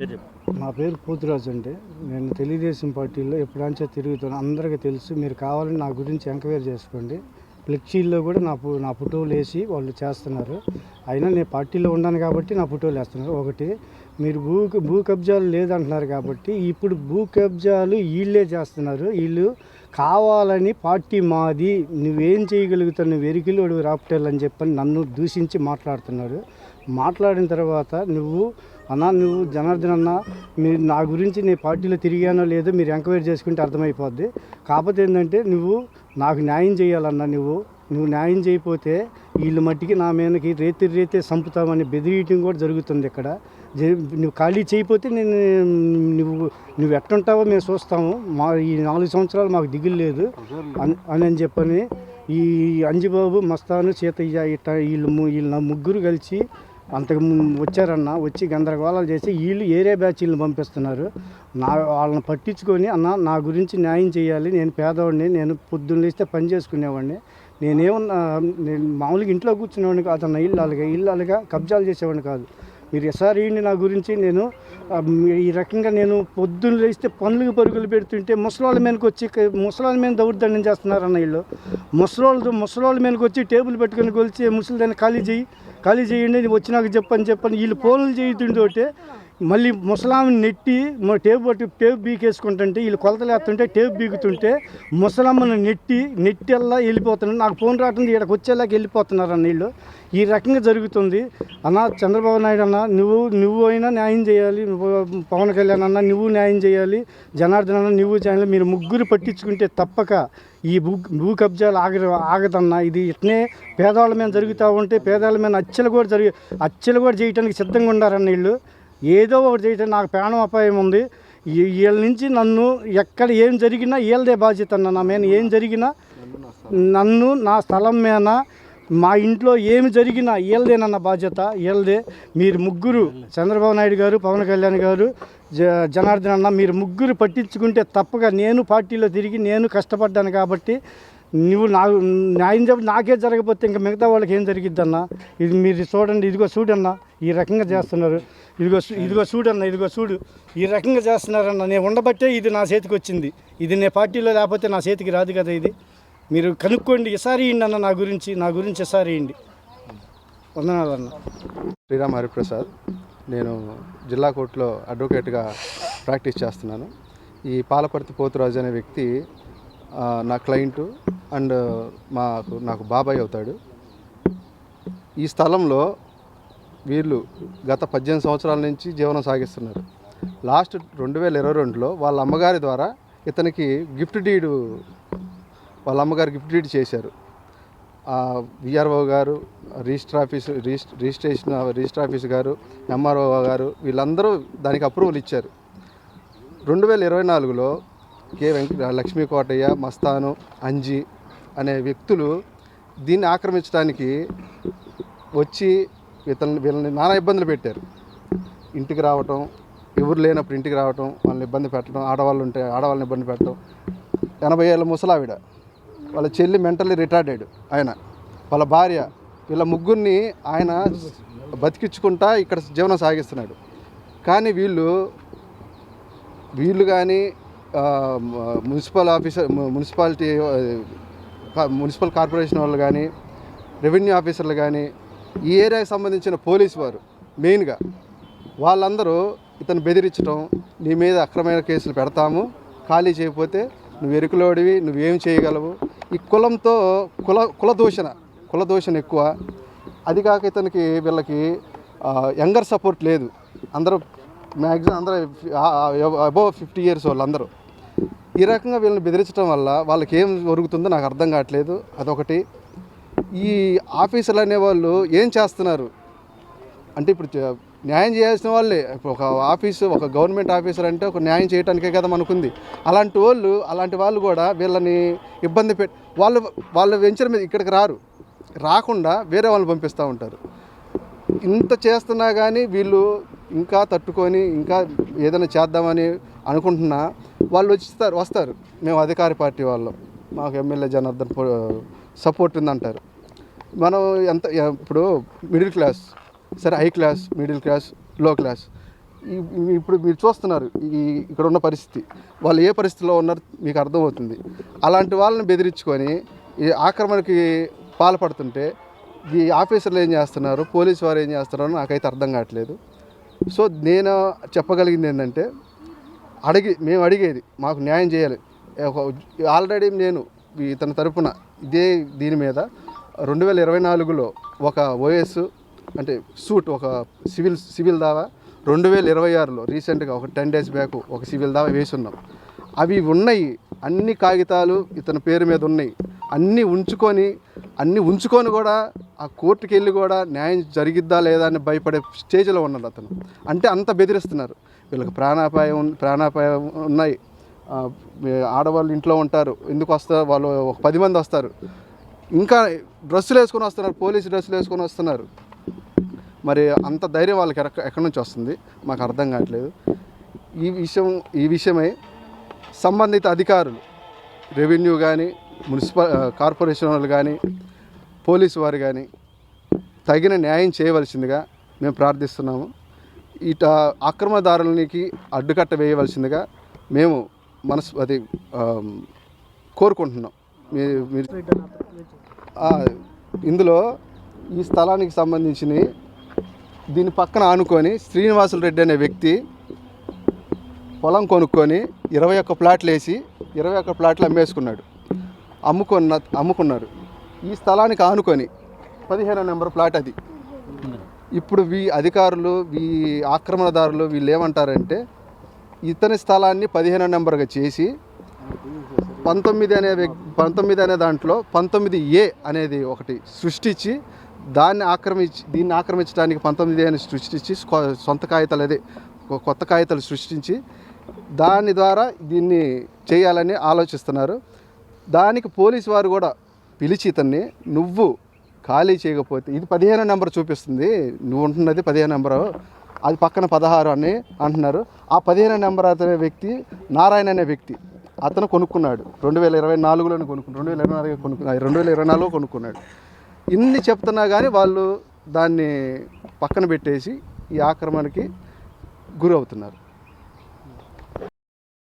నా పేరు పోతురాజు అండి. నేను తెలుగుదేశం పార్టీలో ఎప్పుడంచో తిరుగుతాను. అందరికీ తెలుసు. మీరు కావాలని నా గురించి ఎంక్వైరీ చేసుకోండి. ఫ్లెక్సీల్లో కూడా నా ఫోటోలు వేసి వాళ్ళు చేస్తున్నారు. అయినా నేను పార్టీలో ఉన్నాను కాబట్టి నా ఫోటోలు వేస్తున్నారు. ఒకటి, మీరు భూ కబ్జాలు లేదంటున్నారు కాబట్టి ఇప్పుడు భూ కబ్జాలు వీళ్ళే చేస్తున్నారు. వీళ్ళు కావాలని పార్టీ మాది, నువ్వేం చేయగలుగుతావు, నువ్వు వెరికిలోడు రాప్టెల్ అని చెప్పని నన్ను దూషించి మాట్లాడుతున్నాడు. మాట్లాడిన తర్వాత నువ్వు జనార్దన్ అన్న, మీరు నా గురించి నేను పార్టీలో తిరిగానో లేదో మీరు ఎంక్వైరీ చేసుకుంటే అర్థమైపోద్ది. కాకపోతే ఏంటంటే నువ్వు నాకు న్యాయం చేయాలన్నా, నువ్వు న్యాయం చేయకపోతే వీళ్ళు మట్టికి నా మీదకి రేతే చంపుతామని బెదిరియటం కూడా జరుగుతుంది ఇక్కడ. నువ్వు ఖాళీ చేయకపోతే నువ్వు ఎట్టుంటావో మేము చూస్తాము. ఈ 4 సంవత్సరాలు మాకు దిగులు లేదు అని చెప్పని ఈ అంజిబాబు, మస్తాను, సీతయ్య వీళ్ళు నా ముగ్గురు కలిసి అంతకు వచ్చి గందరగోళాలు చేసి వీళ్ళు ఏరే బ్యాచీలను పంపిస్తున్నారు. వాళ్ళని పట్టించుకొని, నా గురించి న్యాయం చేయాలి, నేను పేదవాడిని, నేను పొద్దున్న లేస్తే పని చేసుకునేవాడిని, నేను మామూలుగా ఇంట్లో కూర్చునేవాడిని కాదు అన్న. ఇల్లు కబ్జాలు చేసేవాడిని కాదు. మీరు ఎస్ఆర్ నా గురించి ఈ రకంగా నేను పొద్దున్న లేస్తే పనులకు పరుగులు పెడుతుంటే ముసలాళ్ళ మీదకి వచ్చి ముసలాళ్ళ మీద దౌర్జన్యం చేస్తున్నారన్న. వీళ్ళు ముసలాళ్ళ మీదకి వచ్చి టేబుల్ పెట్టుకొని కొలిచి ముసలిదాన్ని ఖాళీ చేయండి వచ్చినాక చెప్పని వీళ్ళు ఫోన్లు చేయుతుంటే మళ్ళీ ముసలామిని నెట్టి టేపు బీకేసుకుంటుంటే వీళ్ళు కొలతలు వేస్తుంటే టేపు బీగుతుంటే ముసలమ్మను నెట్టెల్లా వెళ్ళిపోతున్నారు. నాకు ఫోన్ రావట్లేదు, ఇక్కడికి వచ్చేలాగా వెళ్ళిపోతున్నారు అన్న. వీళ్ళు ఈ రకంగా జరుగుతుంది అన్న. చంద్రబాబు నాయుడు అన్న, నువ్వు అయినా న్యాయం చేయాలి, పవన్ కళ్యాణ్ అన్న నువ్వు న్యాయం చేయాలి, జనార్దన్ అన్న నువ్వు చేయాలి. మీరు ముగ్గురు పట్టించుకుంటే తప్పక ఈ భూ కబ్జాలు ఆగదన్న. ఇది ఇట్నే పేదవాళ్ళ మీద జరుగుతూ ఉంటే పేదవాళ్ళ మీద హత్యలు కూడా చేయడానికి సిద్ధంగా ఉన్నారన్న. వీళ్ళు ఏదో ఒకటి చేయటం, నాకు ప్రాణం అపాయం ఉంది. వీళ్ళ నుంచి నన్ను ఎక్కడ ఏం జరిగినా వీళ్ళదే బాధ్యత అన్న. నా మీద ఏం జరిగినా నా స్థలం మీద మా ఇంట్లో ఏమి జరిగినా వీళ్ళదేనన్న బాధ్యత, వీళ్ళదే. మీరు ముగ్గురు, చంద్రబాబు నాయుడు గారు, పవన్ కళ్యాణ్ గారు, జనార్దన్ అన్న, మీరు ముగ్గురు పట్టించుకుంటే తప్పగా నేను పార్టీలో తిరిగి నేను కష్టపడ్డాను కాబట్టి నువ్వు న్యాయం చెప్పి నాకే జరగకపోతే ఇంకా మిగతా వాళ్ళకి ఏం జరిగిద్దన్న. ఇది మీరు చూడండి, ఇదిగో చూడన్న, ఈ రకంగా చేస్తున్నారు. ఇదిగో చూడు, ఈ రకంగా చేస్తున్నారన్న. నేను ఉండబట్టే ఇది నా చేతికి వచ్చింది. ఇది నేను పార్టీలో లేకపోతే నా చేతికి రాదు కదా. ఇది మీరు కనుక్కోండి, ఎసారి ఇయ్యండి అన్న. నా గురించి ఎసారి ఇయ్యండి. వందనాలన్న. శ్రీరామ్ హరిప్రసాద్. నేను జిల్లా కోర్టులో అడ్వకేట్గా ప్రాక్టీస్ చేస్తున్నాను. ఈ పాలపర్తి పోతురాజు అనే వ్యక్తి నా క్లయింటు అండ్ నాకు బాబాయ్ అవుతాడు. ఈ స్థలంలో వీళ్ళు గత 18 సంవత్సరాల నుంచి జీవనం సాగిస్తున్నారు. లాస్ట్ 2022లో వాళ్ళ అమ్మగారి ద్వారా ఇతనికి వాళ్ళ అమ్మగారు గిఫ్ట్ డీడ్ చేశారు. విఆర్ఓ గారు, రిజిస్టర్ ఆఫీస్ గారు, ఎంఆర్ఓ గారు వీళ్ళందరూ దానికి అప్రూవల్ ఇచ్చారు. 2024లో లక్ష్మీ కోటయ్య, మస్తాను, అంజి అనే వ్యక్తులు దీన్ని ఆక్రమించడానికి వచ్చి వీళ్ళని నానా ఇబ్బందులు పెట్టారు. ఇంటికి రావటం, ఎవరు లేనప్పుడు ఇంటికి రావటం, వాళ్ళని ఇబ్బంది పెట్టడం, ఆడవాళ్ళు ఉంటే ఆడవాళ్ళని ఇబ్బంది పెట్టడం. 80 ఏళ్ళ ముసలావిడ, వాళ్ళ చెల్లి మెంటల్లీ రిటార్డెడ్, ఆయన వాళ్ళ భార్య, వీళ్ళ ముగ్గురిని ఆయన బతికించుకుంటా ఇక్కడ జీవనం సాగిస్తున్నాడు. కానీ వీళ్ళు కానీ మున్సిపల్ కార్పొరేషన్ వాళ్ళు కానీ, రెవెన్యూ ఆఫీసర్లు కానీ, ఈ ఏరియాకి సంబంధించిన పోలీసు వారు మెయిన్గా వాళ్ళందరూ ఇతను బెదిరించడం, నీ మీద అక్రమైన కేసులు పెడతాము, ఖాళీ చేయకపోతే నువ్వు ఎరుకులోడివి, నువ్వేం చేయగలవు. ఈ కులంతో కులదూషణ ఎక్కువ. అది కాక వీళ్ళకి యంగర్ సపోర్ట్ లేదు. అందరూ మ్యాక్సిమం అందరూ అబోవ్ 50 years వాళ్ళందరూ. ఈ రకంగా వీళ్ళని బెదిరించడం వల్ల వాళ్ళకి ఏం జరుగుతుందో నాకు అర్థం కావట్లేదు. అదొకటి. ఈ ఆఫీసర్లు అనేవాళ్ళు ఏం చేస్తున్నారు అంటే, ఇప్పుడు న్యాయం చేయాల్సిన వాళ్ళే. ఒక గవర్నమెంట్ ఆఫీసర్ అంటే ఒక న్యాయం చేయడానికే కదా మనకుంది. అలాంటి వాళ్ళు కూడా వీళ్ళని ఇబ్బంది వాళ్ళ వెంచర్ మీద ఇక్కడికి రాకుండా వేరే వాళ్ళని పంపిస్తూ ఉంటారు. ఇంత చేస్తున్నా కానీ వీళ్ళు ఇంకా తట్టుకొని ఇంకా ఏదైనా చేద్దామని అనుకుంటున్నా వాళ్ళు వస్తారు. మేము అధికార పార్టీ వాళ్ళం, మాకు ఎమ్మెల్యే జనార్దన్ సపోర్ట్ ఉందంటారు. మనం ఇప్పుడు మిడిల్ క్లాస్, సరే హై క్లాస్, మిడిల్ క్లాస్, లో క్లాస్, ఇప్పుడు మీరు చూస్తున్నారు ఇక్కడ ఉన్న పరిస్థితి, వాళ్ళు ఏ పరిస్థితిలో ఉన్నారో మీకు అర్థమవుతుంది. అలాంటి వాళ్ళని బెదిరించుకొని ఈ ఆక్రమణకి పాల్పడుతుంటే ఈ ఆఫీసర్లు ఏం చేస్తున్నారు, పోలీసు వారు ఏం చేస్తున్నారో నాకైతే అర్థం కావట్లేదు. సో నేను చెప్పగలిగింది ఏంటంటే, మేము అడిగేది మాకు న్యాయం చేయాలి. ఆల్రెడీ నేను ఇతని తరపున దీని మీద 2024లో ఒక ఓఎస్ అంటే సూట్, ఒక సివిల్ దావా, 2026లో రీసెంట్గా ఒక 10 days బ్యాక్ ఒక సివిల్ దావా వేసి ఉన్నాం. అవి ఉన్నాయి, అన్ని కాగితాలు ఇతని పేరు మీద ఉన్నాయి. అన్నీ ఉంచుకొని కూడా ఆ కోర్టుకి వెళ్ళి కూడా న్యాయం జరిగిద్దా లేదా అని భయపడే స్టేజ్లో ఉన్నాడు అతను. అంటే అంత బెదిరిస్తున్నారు. వీళ్ళకి ప్రాణాపాయం ఉన్నాయి. ఆడవాళ్ళు ఇంట్లో ఉంటారు, ఎందుకు వస్తారు వాళ్ళు, ఒక 10 మంది వస్తారు, ఇంకా డ్రెస్సులు వేసుకొని వస్తున్నారు, పోలీసు డ్రెస్సులు వేసుకొని వస్తున్నారు. మరి అంత ధైర్యం వాళ్ళకి ఎక్కడి నుంచి వస్తుంది మాకు అర్థం కావట్లేదు. ఈ విషయమై సంబంధిత అధికారులు, రెవెన్యూ కానీ, కార్పొరేషన్ వాళ్ళు కానీ, పోలీసు వారు కానీ తగిన న్యాయం చేయవలసిందిగా మేము ప్రార్థిస్తున్నాము. అక్రమదారులకి అడ్డుకట్ట వేయవలసిందిగా మేము అది కోరుకుంటున్నాం. మీరు ఇందులో ఈ స్థలానికి సంబంధించిన దీని పక్కన ఆనుకొని శ్రీనివాసులు రెడ్డి అనే వ్యక్తి పొలం కొనుక్కొని 21 ప్లాట్లు వేసి 21 ప్లాట్లు అమ్ముకున్నారు. ఈ స్థలానికి ఆనుకొని 15వ నెంబర్ ప్లాట్ అది. ఇప్పుడు అధికారులు, ఆక్రమణదారులు వీళ్ళు ఏమంటారంటే, ఇతని స్థలాన్ని 15వ నెంబర్గా చేసి 19 అనే దాంట్లో 19A అనేది ఒకటి సృష్టించి దీన్ని ఆక్రమించడానికి 19A అని సృష్టించి సొంత కాగితాలు, కొత్త కాగితాలు సృష్టించి దాని ద్వారా దీన్ని చేయాలని ఆలోచిస్తున్నారు. దానికి పోలీసు వారు కూడా పిలిచి ఇతన్ని, నువ్వు ఖాళీ చేయకపోతే, ఇది 15వ నెంబర్ చూపిస్తుంది, నువ్వు ఉంటున్నది 15వ నెంబరు, అది పక్కన 16 అని అంటున్నారు. ఆ 15వ నెంబర్ అతనే వ్యక్తి నారాయణ అనే వ్యక్తి, అతను కొనుక్కున్నాడు 2024లోనే కొనుక్కున్నాడు, 2024లో కొనుక్కున్నాడు. ఇన్ని చెప్తున్నా కానీ వాళ్ళు దాన్ని పక్కన పెట్టేసి ఈ ఆక్రమణకి గురవుతున్నారు.